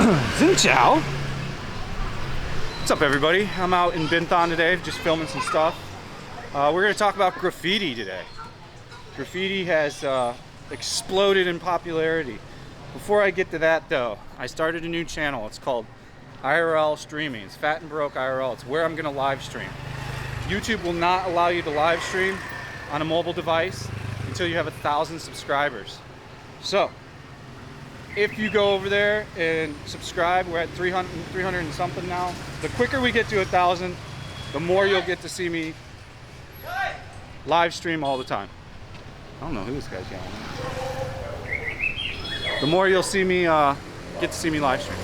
Xin What's up, everybody? I'm out in Binthon today, just filming some stuff. We're going to talk about graffiti today. Graffiti has exploded in popularity. Before I get to that, though, I started a new channel. It's called IRL Streaming. It's Fat and Broke IRL. It's where I'm going to live stream. YouTube will not allow you to live stream on a mobile device until you have 1,000 subscribers. So, if you go over there and subscribe, we're at 300 and something now. The quicker we get to 1,000, the more you'll get to see me live stream all the time. I don't know who this guy's yelling at. The more you'll see me, get to see me live stream.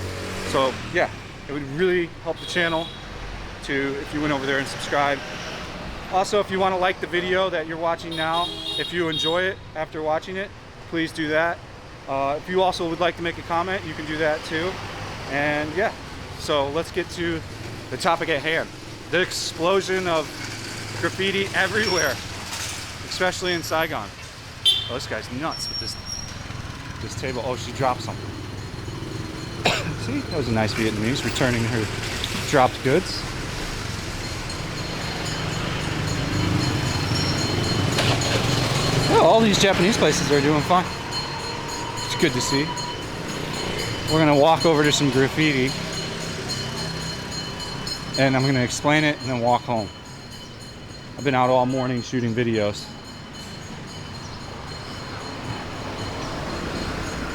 So yeah, it would really help the channel if you went over there and subscribed. Also, if you want to like the video that you're watching now, if you enjoy it after watching it, please do that. If you also would like to make a comment, you can do that too. And yeah, so let's get to the topic at hand. The explosion of graffiti everywhere, especially in Saigon. Oh, this guy's nuts with this table. Oh, she dropped something. See, that was a nice Vietnamese returning her dropped goods. Oh, all these Japanese places are doing fine. It's good to see. We're gonna walk over to some graffiti and I'm gonna explain it and then walk home. I've been out all morning shooting videos.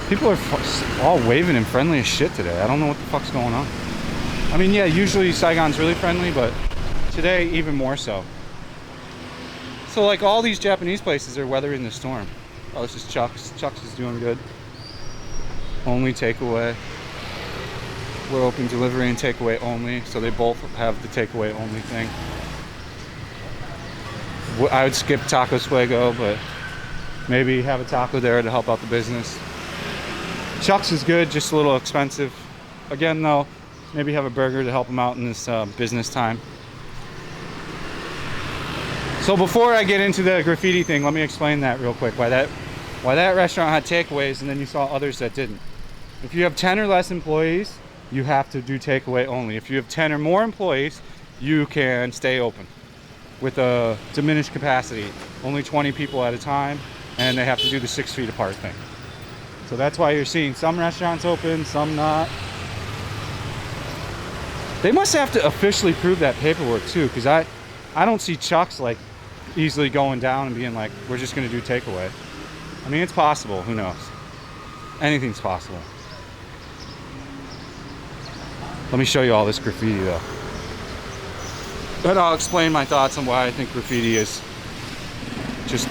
People are all waving and friendly as shit today. I don't know what the fuck's going on. I mean, yeah, usually Saigon's really friendly, but today even more so. So like all these Japanese places are weathering the storm. Oh, this is Chuck's. Chuck's is doing good. Only takeaway. We're open delivery and takeaway only, so they both have the takeaway only thing. I would skip Taco Fuego, but maybe have a taco there to help out the business. Chuck's is good, just a little expensive. Again, though, maybe have a burger to help them out in this business time. So before I get into the graffiti thing, let me explain that real quick. Why that restaurant had takeaways and then you saw others that didn't. If you have 10 or less employees, you have to do takeaway only. If you have 10 or more employees, you can stay open with a diminished capacity. Only 20 people at a time, and they have to do the 6 feet apart thing. So that's why you're seeing some restaurants open, some not. They must have to officially prove that paperwork too, because I don't see Chuck's like easily going down and being like, we're just gonna do takeaway. I mean, it's possible, who knows? Anything's possible. Let me show you all this graffiti though. But I'll explain my thoughts on why I think graffiti is just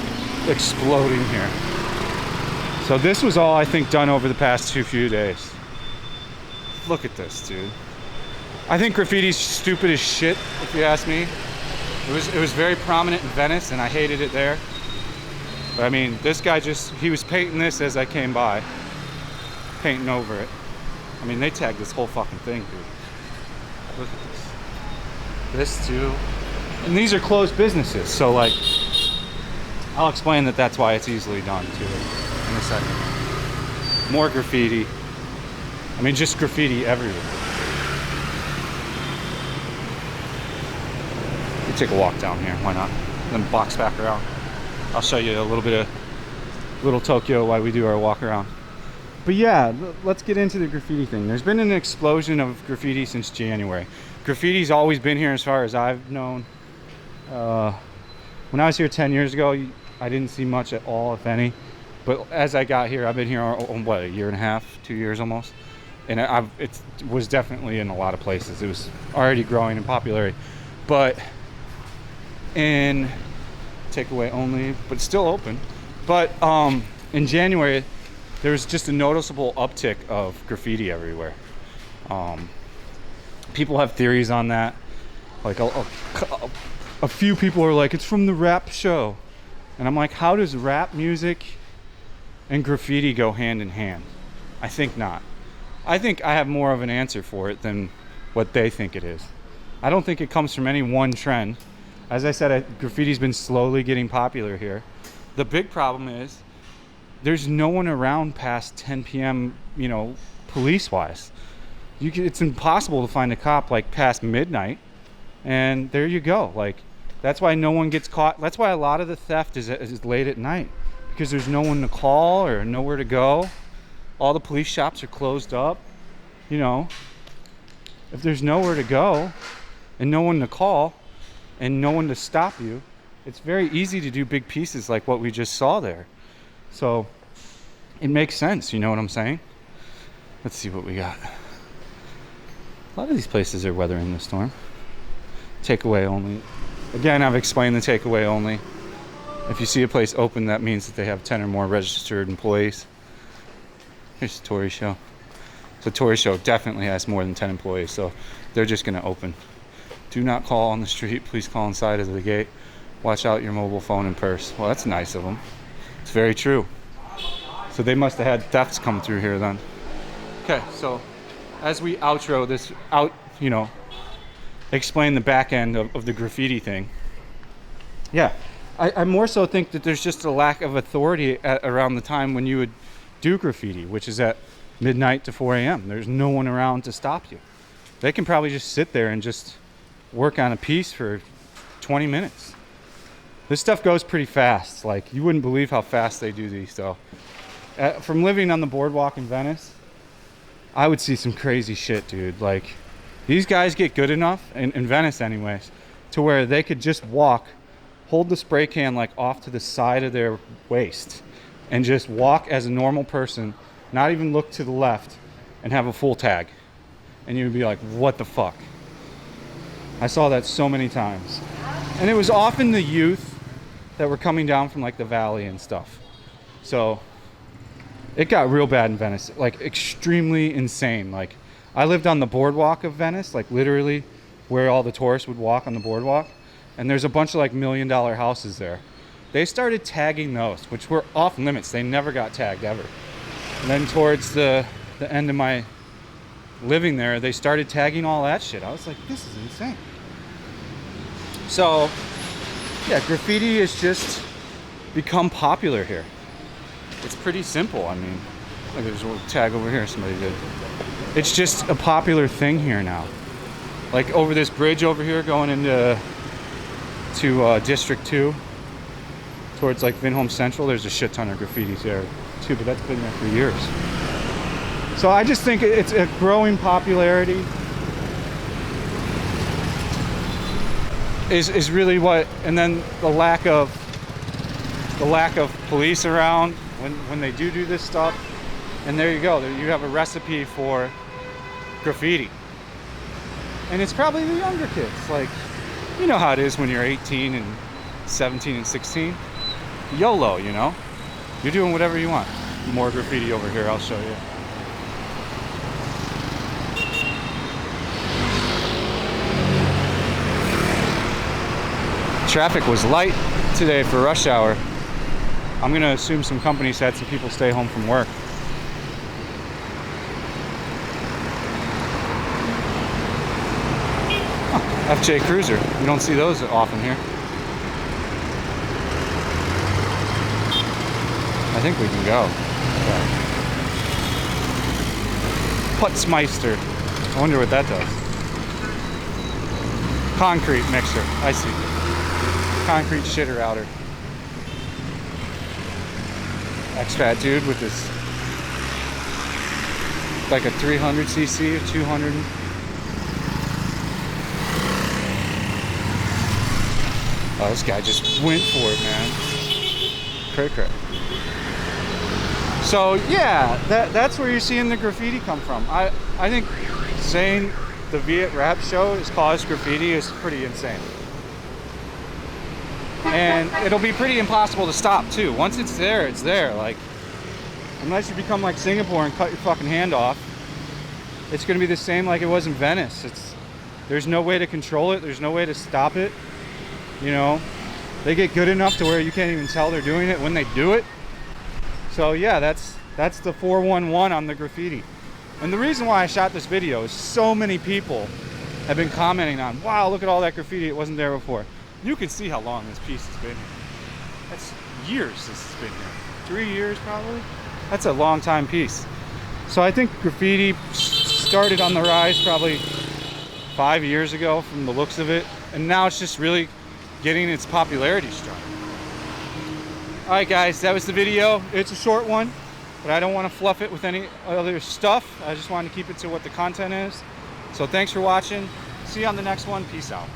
exploding here. So this was all I think done over the past few days. Look at this, dude. I think graffiti's stupid as shit, if you ask me. It was very prominent in Venice and I hated it there. But I mean, this guy he was painting this as I came by. Painting over it. I mean, they tagged this whole fucking thing, dude. Look at this. This too. And these are closed businesses, so like, I'll explain that's why it's easily done too in a second. More graffiti. I mean, just graffiti everywhere. We take a walk down here, why not? Then box back around. I'll show you a little bit of little Tokyo while we do our walk around. But yeah, let's get into the graffiti thing. There's been an explosion of graffiti since January. Graffiti's always been here as far as I've known. When I was here 10 years ago, I didn't see much at all, if any. But as I got here, I've been here, what, a year and a half, 2 years almost. And it was definitely in a lot of places. It was already growing in popularity. But in takeaway only, but it's still open. But in January, there was just a noticeable uptick of graffiti everywhere. People have theories on that. Like a few people are like, it's from the rap show. And I'm like, how does rap music and graffiti go hand in hand? I think not. I think I have more of an answer for it than what they think it is. I don't think it comes from any one trend. As I said, graffiti's been slowly getting popular here. The big problem is there's no one around past 10 p.m., police-wise. it's impossible to find a cop like past midnight. And there you go. Like, that's why no one gets caught. That's why a lot of the theft is late at night, because there's no one to call or nowhere to go. All the police shops are closed up. You know, if there's nowhere to go and no one to call and no one to stop you, it's very easy to do big pieces like what we just saw there. So it makes sense, you know what I'm saying? Let's see what we got. A lot of these places are weathering the storm. Takeaway only. Again, I've explained the takeaway only. If you see a place open, that means that they have 10 or more registered employees. Here's the Tory Show. So Tory Show definitely has more than 10 employees, so they're just going to open. Do not call on the street. Please call inside of the gate. Watch out your mobile phone and purse. Well, that's nice of them. It's very true. So they must have had thefts come through here then. Okay, so as we outro this explain the back end of the graffiti thing. Yeah, I more so think that there's just a lack of authority around the time when you would do graffiti, which is at midnight to 4 a.m. There's no one around to stop you. They can probably just sit there and just work on a piece for 20 minutes. This stuff goes pretty fast. Like, you wouldn't believe how fast they do these. So from living on the boardwalk in Venice, I would see some crazy shit, dude. Like, these guys get good enough, in Venice anyways, to where they could just walk, hold the spray can like off to the side of their waist, and just walk as a normal person, not even look to the left, and have a full tag. And you'd be like, what the fuck? I saw that so many times. And it was often the youth that were coming down from like the valley and stuff. So it got real bad in Venice, like extremely insane. Like, I lived on the boardwalk of Venice, like literally where all the tourists would walk on the boardwalk. And there's a bunch of like $1 million houses there. They started tagging those, which were off limits. They never got tagged ever. And then towards the end of my living there, they started tagging all that shit. I was like, this is insane. So yeah, graffiti has just become popular here. It's pretty simple. I mean, look, there's a tag over here somebody did. It's just a popular thing here now. Like over this bridge over here going into District 2 towards like Vinhome Central, there's a shit ton of graffitis there too, but that's been there for years. So I just think it's a growing popularity is really what, and then the lack of police around when they do this stuff. And there you go, you have a recipe for graffiti. And it's probably the younger kids. Like, you know how it is when you're 18 and 17 and 16. YOLO, you know? You're doing whatever you want. More graffiti over here, I'll show you. Traffic was light today for rush hour. I'm gonna assume some companies had some people stay home from work. FJ Cruiser. You don't see those often here. I think we can go. Putzmeister. I wonder what that does. Concrete mixer. I see. Concrete shitter outer. Expat dude with this, like a 300cc or 200. Oh, this guy just went for it, man. Cray. So yeah, that's where you're seeing the graffiti come from. I think saying the Viet Rap show has caused graffiti is pretty insane. And it'll be pretty impossible to stop too. Once it's there, it's there. Like, unless you become like Singapore and cut your fucking hand off, it's gonna be the same like it was in Venice. There's no way to control it. There's no way to stop it. You know, they get good enough to where you can't even tell they're doing it when they do it. So yeah, that's the 411 on the graffiti. And the reason why I shot this video is so many people have been commenting on, wow, look at all that graffiti, it wasn't there before. You can see how long this piece has been here. That's years this has been here. 3 years probably. That's a long time piece. So I think graffiti started on the rise probably 5 years ago from the looks of it, and now it's just really getting its popularity strong. All right, guys, that was the video. It's a short one, but I don't want to fluff it with any other stuff. I just wanted to keep it to what the content is. So thanks for watching. See you on the next one. Peace out.